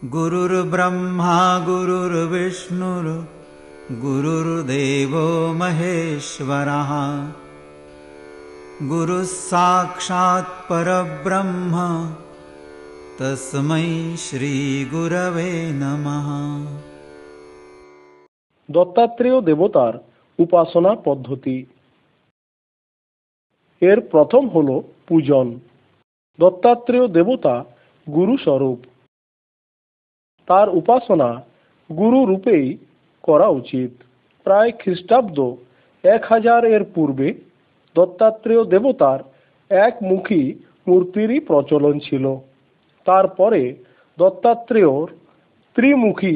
गुरुर्ब्रह्मा गुरुर्विष्णुर् गुरुर्देवो महेश्वरः गुरुः साक्षात् परब्रह्म तस्मै श्री गुरवे नमः। দত্তাত্রেয় দেবতার উপাসনা পদ্ধতি। এর প্রথম হল পূজন। দত্তাত্রেয় দেবতা গুরু স্বরূপ, তার উপাসনা গুরু রূপেই করা উচিত। প্রায় খ্রিস্টাব্দ 1000 এর পূর্বে দত্তাত্রেয় দেবতার একমুখী মূর্তিরই প্রচলন ছিল। তারপরে দত্তাত্রেয়র ত্রিমুখী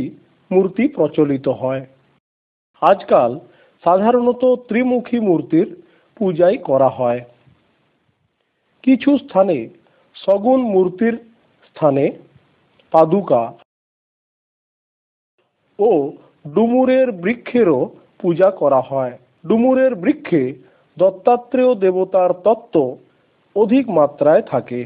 মূর্তি প্রচলিত হয়। আজকাল সাধারণত ত্রিমুখী মূর্তির পূজাই করা হয়। কিছু স্থানে সগুণ মূর্তির স্থানে পাদুকা ও ডুমুরের বৃক্ষেরও পূজা করা হয়। ডুমুরের বৃক্ষে দত্তাত্রেয় দেবতার তত্ত্ব অধিক মাত্রায় থাকে।